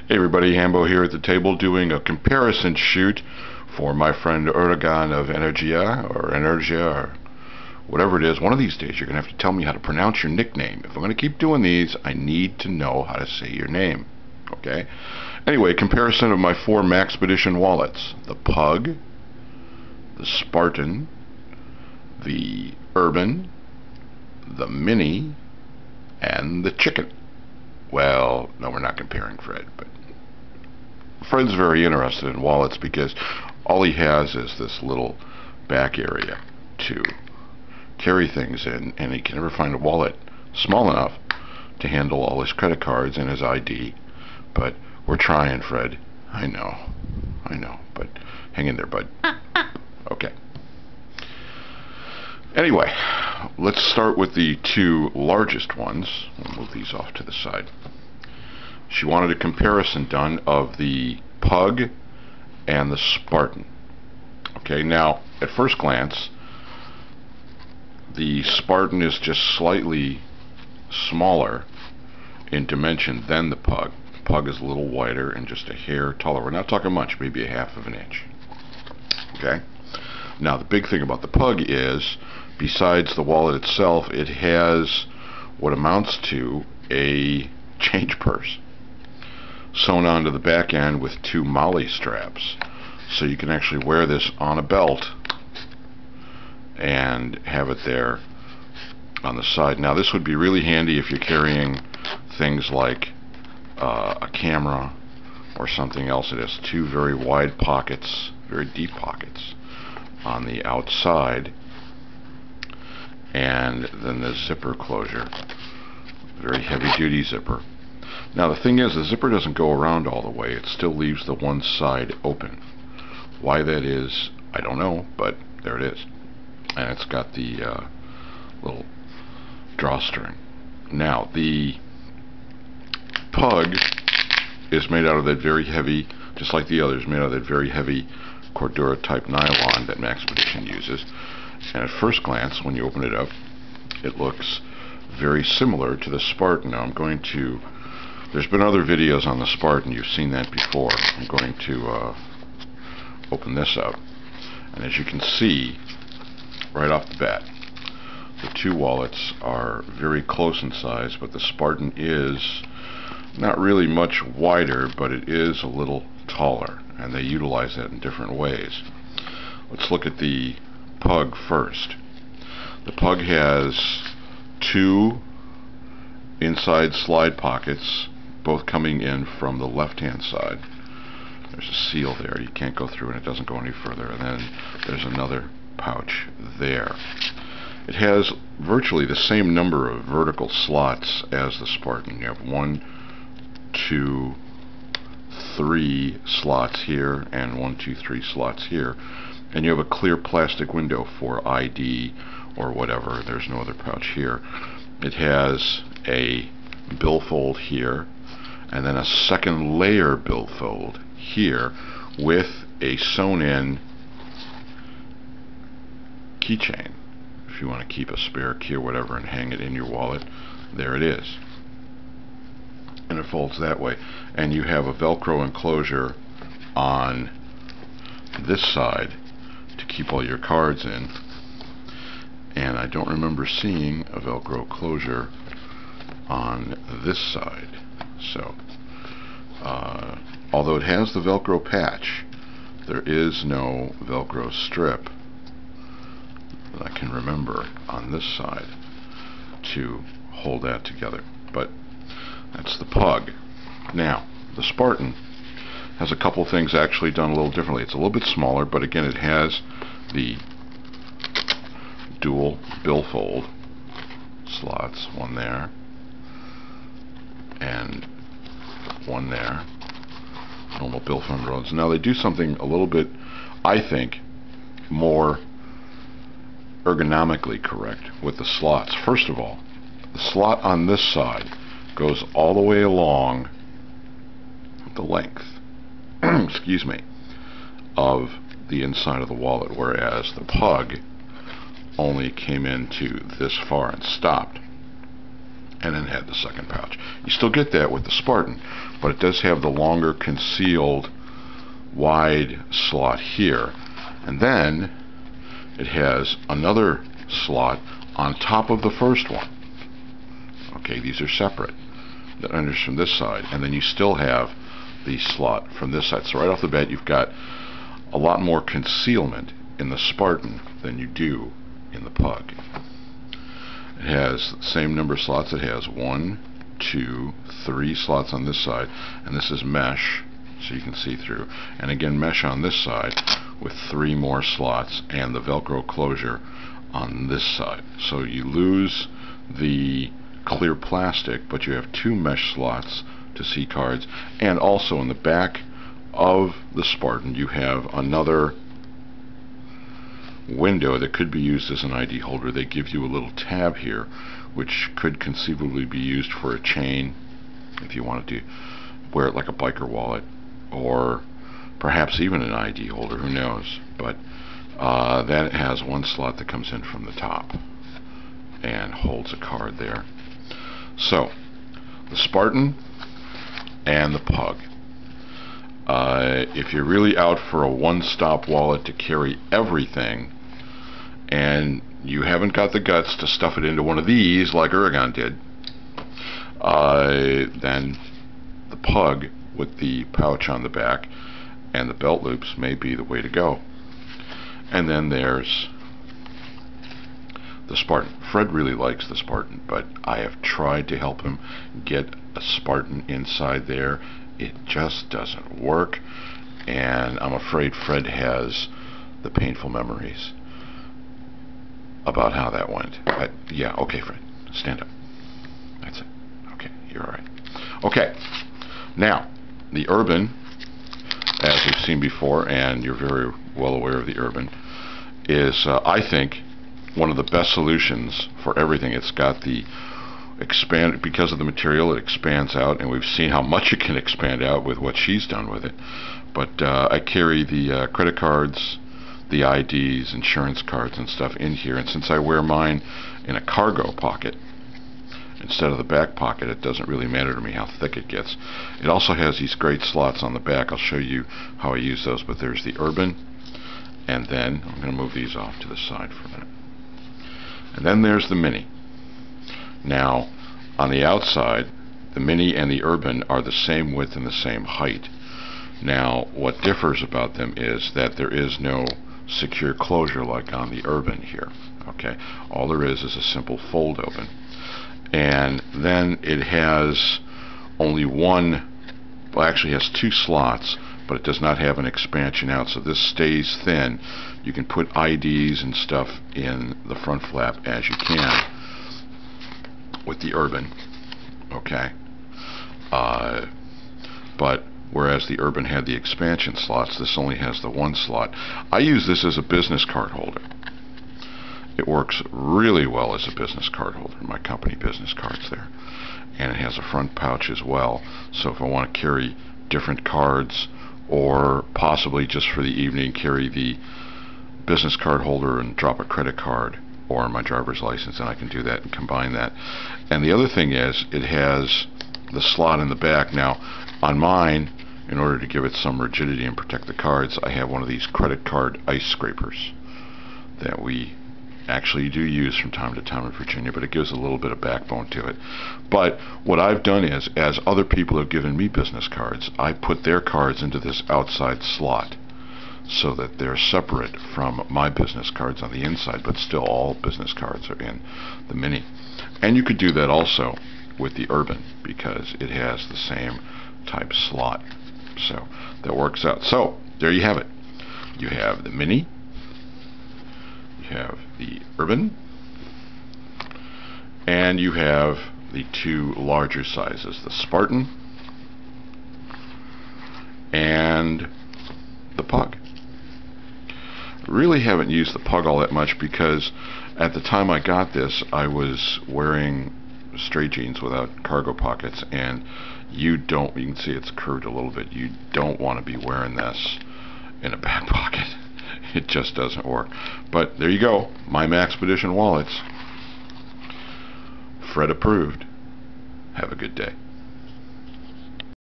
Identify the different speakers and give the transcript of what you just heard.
Speaker 1: Hey everybody, Hambo here at the table doing a comparison shoot for my friend UraganofEnergiya or Energia or whatever it is. One of these days you're going to have to tell me how to pronounce your nickname. If I'm going to keep doing these, I need to know how to say your name. Okay? Anyway, comparison of my 4 Maxpedition wallets. The Pug, the Spartan, the Urban, the Mini, and the Chicken. Well, no, we're not comparing Fred, but Fred's very interested in wallets because all he has is this little back area to carry things in, and he can never find a wallet small enough to handle all his credit cards and his ID. But we're trying, Fred. I know, but hang in there, bud. Okay. Anyway, let's start with the 2 largest ones. We'll move these off to the side. She wanted a comparison done of the Pug and the Spartan. Okay, now, at first glance, the Spartan is just slightly smaller in dimension than the Pug. The Pug is a little wider and just a hair taller. We're not talking much, maybe a half of an inch. Okay? Now, the big thing about the Pug is, besides the wallet itself, it has what amounts to a change purse sewn onto the back end with 2 molly straps. So you can actually wear this on a belt and have it there on the side. Now, this would be really handy if you're carrying things like a camera or something else. It has 2 very wide pockets, very deep pockets on the outside, and then the zipper closure, very heavy duty zipper. Now the thing is, the zipper doesn't go around all the way, it still leaves the one side open. Why that is, I don't know, but there it is. And it's got the little drawstring. Now the Pug is made out of that very heavy, just like the others, made out of that very heavy Cordura type nylon that Maxpedition uses. And at first glance, when you open it up, it looks very similar to the Spartan. Now I'm going to, there's been other videos on the Spartan, you've seen that before. I'm going to open this up, and as you can see right off the bat, the 2 wallets are very close in size, but the Spartan is not really much wider, but it is a little taller, and they utilize that in different ways. Let's look at the Pug first. The Pug has 2 inside slide pockets, both coming in from the left-hand side. There's a seal there, you can't go through and it doesn't go any further, and then there's another pouch there. It has virtually the same number of vertical slots as the Spartan. You have 1, 2, 3 slots here, and 1, 2, 3 slots here, and you have a clear plastic window for ID or whatever. There's no other pouch here. It has a billfold here, and then a second layer billfold here with a sewn in keychain. If you want to keep a spare key or whatever and hang it in your wallet, there it is. And it folds that way. And you have a Velcro enclosure on this side to keep all your cards in. And I don't remember seeing a Velcro closure on this side. So, although it has the Velcro patch, there is no Velcro strip that I can remember on this side to hold that together. But that's the Pug. Now, the Spartan has a couple things actually done a little differently. It's a little bit smaller, but again, it has the dual billfold slots, one there and one there, normal billfold rows. Now they do something a little bit, I think, more ergonomically correct with the slots. First of all, the slot on this side goes all the way along the length excuse me, of the inside of the wallet, whereas the Pug only came into this far and stopped. and then had the second pouch. You still get that with the Spartan, but it does have the longer concealed wide slot here, and then it has another slot on top of the first one. Okay, these are separate. That enters from this side, and then you still have the slot from this side. So right off the bat, you've got a lot more concealment in the Spartan than you do in the Pug. It has the same number of slots. It has 1, 2, 3 slots on this side, and this is mesh, so you can see through. And again, mesh on this side with 3 more slots and the Velcro closure on this side. So you lose the clear plastic, but you have 2 mesh slots to see cards. And also in the back of the Spartan, you have another window that could be used as an ID holder. They give you a little tab here, which could conceivably be used for a chain if you wanted to wear it like a biker wallet, or perhaps even an ID holder, who knows. But that has 1 slot that comes in from the top and holds a card there. So the Spartan and the Pug. If you're really out for a one-stop wallet to carry everything, and you haven't got the guts to stuff it into one of these like Uragan did, then the Pug with the pouch on the back and the belt loops may be the way to go. And then there's the Spartan. Fred really likes the Spartan, but I have tried to help him get a Spartan inside there. It just doesn't work, and I'm afraid Fred has the painful memories about how that went. Yeah, okay, Fred, stand up. That's it. Okay, you're all right. Okay, now, the Urban, as we've seen before, and you're very well aware of the Urban, is, I think, one of the best solutions for everything. It's got the expand, because of the material, it expands out, and we've seen how much it can expand out with what she's done with it. But I carry the credit cards, the IDs, insurance cards and stuff in here, and since I wear mine in a cargo pocket instead of the back pocket, it doesn't really matter to me how thick it gets. It also has these great slots on the back. I'll show you how I use those, but there's the Urban, and then I'm going to move these off to the side for a minute. And then there's the Mini. Now, on the outside, the Mini and the Urban are the same width and the same height. Now, what differs about them is that there is no secure closure like on the Urban here. Okay, all there is a simple fold open. And then it has only one, well, actually has 2 slots, but it does not have an expansion out, so this stays thin. You can put IDs and stuff in the front flap as you can with the Urban. Okay, but whereas the Urban had the expansion slots, this only has the 1 slot. I use this as a business card holder. It works really well as a business card holder, my company business cards there. And it has a front pouch as well, so if I want to carry different cards, or possibly just for the evening carry the business card holder and drop a credit card or my driver's license, and I can do that and combine that. And the other thing is, it has the slot in the back. Now, on mine, in order to give it some rigidity and protect the cards, I have one of these credit card ice scrapers that we actually do use from time to time in Virginia, but it gives a little bit of backbone to it. But what I've done is, as other people have given me business cards, I put their cards into this outside slot so that they're separate from my business cards on the inside, but still all business cards are in the Mini. And you could do that also with the Urban, because it has the same type slot. So that works out. So there you have it. You have the Mini, you have the Urban, and you have the 2 larger sizes, the Spartan and the Pug. Really haven't used the Pug all that much, because at the time I got this, I was wearing straight jeans without cargo pockets, and you can see it's curved a little bit. You don't want to be wearing this in a back pocket. It just doesn't work. But there you go, my Maxpedition wallets. Fred approved. Have a good day.